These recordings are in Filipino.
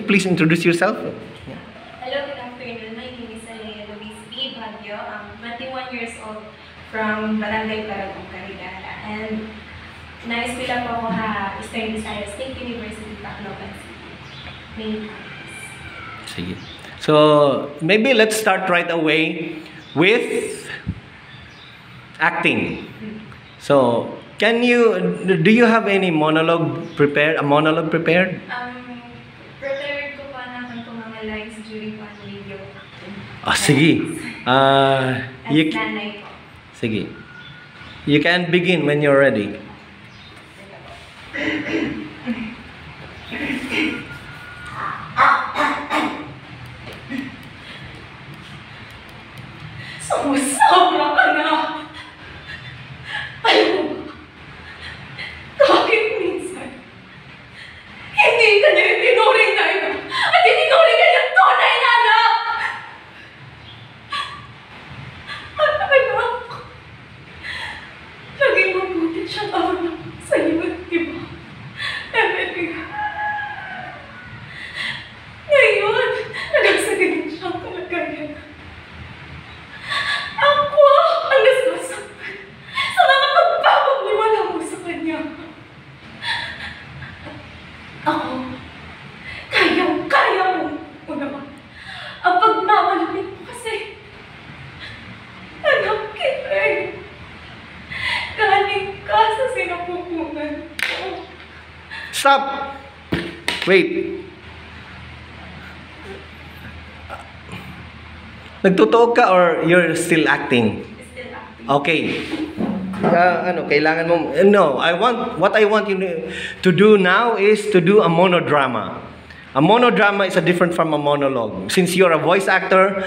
please introduce yourself? Hello, good afternoon. My name is Alea Luis B. Baguio. I'm 21 years old from Barangay Paragong, Carigara. And na-eskwela po ako sa Eastern Visayas State University, Tacloban City. Main campus. Sige. So, maybe let's start right away with acting. So, do you have any monologue prepared? A monologue prepared? Prepared ko pa naman kung mga lines during one video. Sige. Nanay ko. Sige. You can begin when you're ready. Sobra ka na! Alam mo ba? Kahit minsan, hindi ka niya itinuring na ina at itinuring ka niyang tunay na anak! At anak, naging mabuti siyang anak sa iyo, di ba? Emily, ngayon, nagsagin siyang kalagayan. Ako ang nasasaktan sa mga pagpapagniwala mo sa kanya. Ako, kayang-kaya mo naman ang pagmamalapit mo kasi anak kita eh. Galing ka sa sinapupunan ko. Stop! Wait. Nagtotoo ka or you're still acting? Still acting. Okay. Kailangan mo... No, what I want you to do now is to do a monodrama. A monodrama is different from a monologue. Since you're a voice actor,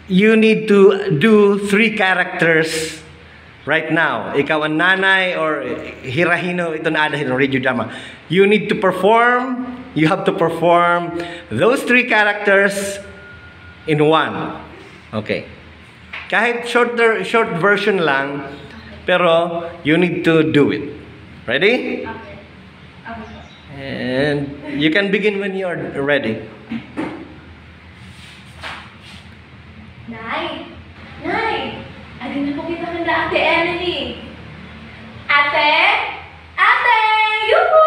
you need to do 3 characters right now. Ikaw ang nanay or Hirahino, ito na radio drama. You need to perform, you have to perform those 3 characters in one. Okay. Kahit short version lang, pero you need to do it. Ready? Okay. And you can begin when you are ready. Nay! Nay! Alin na po kita kanda Ate Emily? Ate! Ate! Yuhu!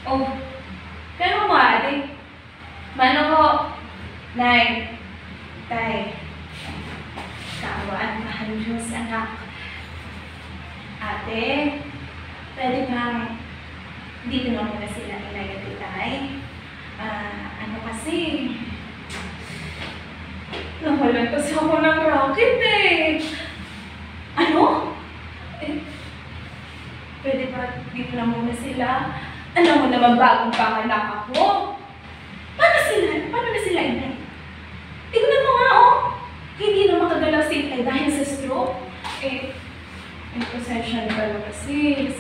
Oh, kaya mo ate? Mano ko? Nay! Tay! Kaawaan mahal Diyos, anak. Ate, pwede bang dito na muna sila ilagay tay? Kasi nawalan kasi ako ng rocket eh. Ano? Pwede ba dito na muna sila? Alam mo naman bagong panganak ako. Paano na sila inay? Tignan mo nga oh. Hindi na makagalaw si Inay dahil sa stroke. May possession pala kasi.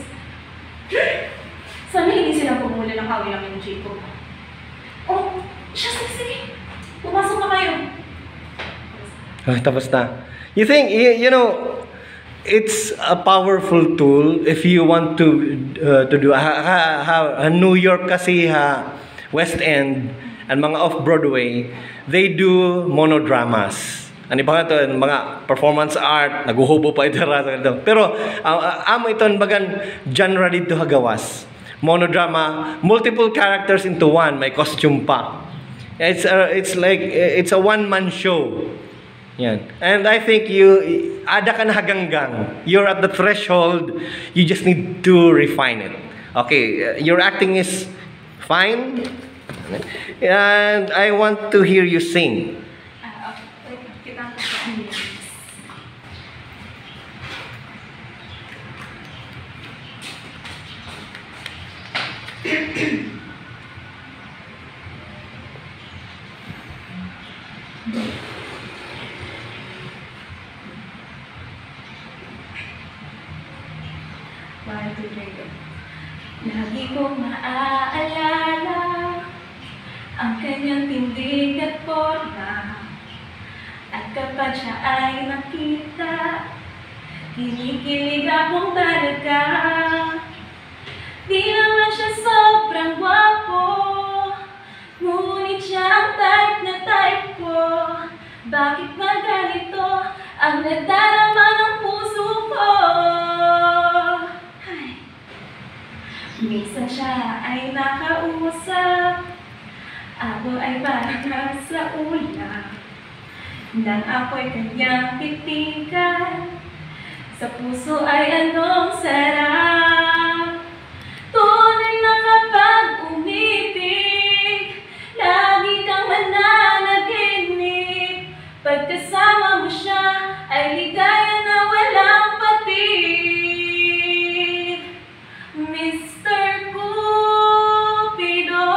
Sana hindi sila pumuli ng kawin namin ng Jacob. Oh, sige. Pumasok na kayo. Tapos na. You think, you know, it's a powerful tool if you want to do. New York kasi West End and mga off-Broadway, they do monodramas. Ano ba ito? Mga performance art, naguhubo pa ito. Pero, amo ito, bagan, genre dito hagawas. Monodrama, multiple characters into one, may costume pa. It's like, it's a one-man show. Yan. And I think ada ka na haganggang. You're at the threshold, you just need to refine it. Okay, your acting is fine. And I want to hear you sing. Lagi kong maaalala ang kanyang tindig at forma, at kapag siya ay nakita, kinikilig akong talaga. Di naman siya sobrang gwapo, ngunit siya ang type na type ko. Bakit ba ganito ang nadarama ng puso ko? Ay. Minsan siya ay nakausap, ako ay parang nasa ulap, nang ako'y kanyang titigan, sa puso ay anong sarap. Tunay na kapag umibig, lagi kang mananaginip, pagkasama mo siya ay ligaya na walang patid. Mr. Cupido,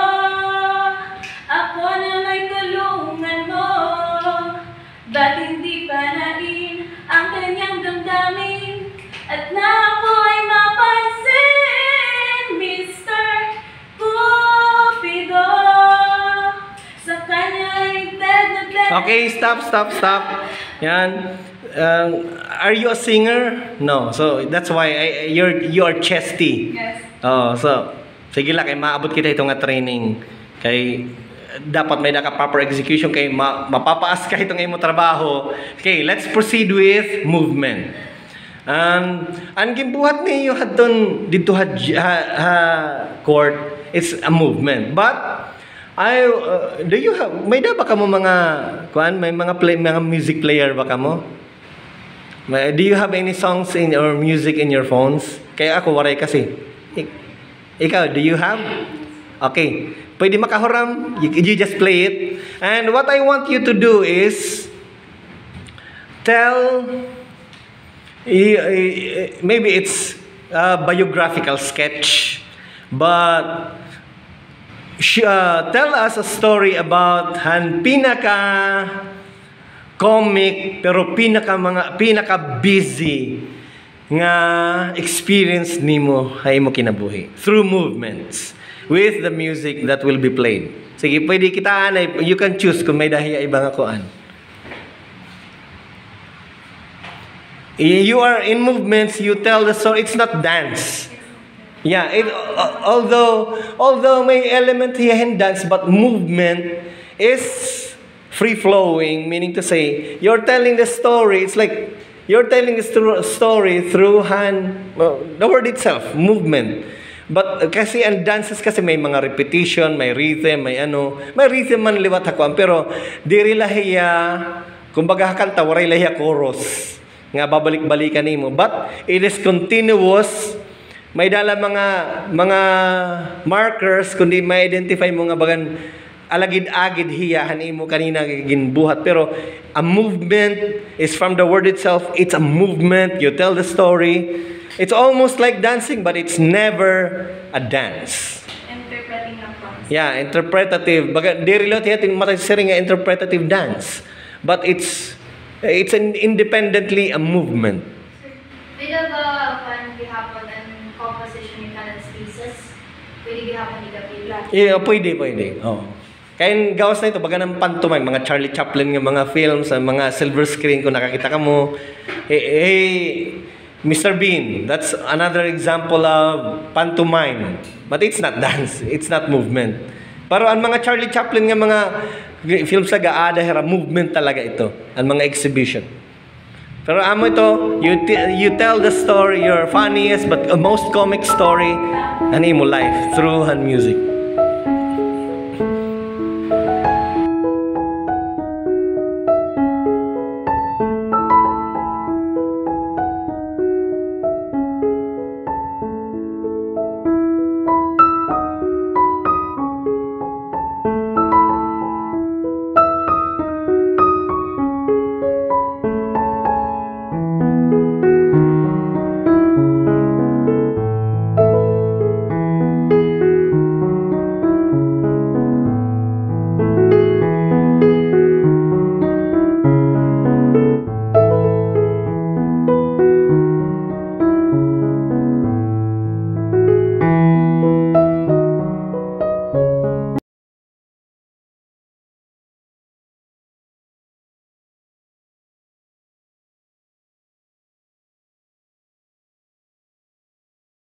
ako na may tulungan mo, ba't hindi panain ang kanyang damdamin at na ako ay mapansin? Mr. Cupido, sa kanya ay dead na dead. Okay, stop. Yan. Are you a singer? No. So that's why you are chesty. Yes. Oh, so sige lang kay maabot kita itong nga training kay dapat may naka proper execution kay mapapaas ka itong imong trabaho. Okay, let's proceed with movement. Ang gimbuhat niyo hadton dito court, it's a movement. But do you have may da ba kamo mga may mga music player ba kamo? Do you have any songs in or music in your phones? Kaya ako waray kasi. Ikaw, do you have? Okay. Pwede makahuram. You just play it. And what I want you to do is tell, maybe it's a biographical sketch, but tell us a story about han comic pero pinaka busy nga experience nimo ay mo kinabuhi through movements with the music that will be played. Sige, pwede kita you can choose kung may dahiya ibang kuan. You are in movements, you tell the story. It's not dance. Yeah, although may element here in dance, but movement is free-flowing, meaning to say, you're telling the story, it's like, you're telling the story through the word itself, movement. But kasi ang dances kasi may mga repetition, may rhythm, may rhythm man liwat hakuan, pero diri lahiya, kumbaga kanta, waray lahiya chorus, nga babalik-balikan nimo. But it is continuous, may dala mga markers, kundi may identify mo nga bagan, alagid-agid hiyahan imo kanina ginbuhat, pero a movement is from the word itself. It's a movement. You tell the story. It's almost like dancing, but it's never a dance. Interpreting ang concept. Yeah, interpretative. Baga di relate yatin matasiri nga interpretative dance, but it's independently a movement. Pwede ba gihapon ang composition yung kanan pieces? Pwede gihapon igapila? Yeah, pwede. Oh. Kaya gawas na ito, baga ng pantomime, mga Charlie Chaplin ng mga films, mga silver screen, kung nakakita ka mo. Hey, Mr. Bean, that's another example of pantomime. But it's not dance, it's not movement. Pero ang mga Charlie Chaplin ng mga films sa gaada, movement talaga ito. Ang mga exhibition. Pero amo ito, you tell the story, your funniest but most comic story, ano mo life through music.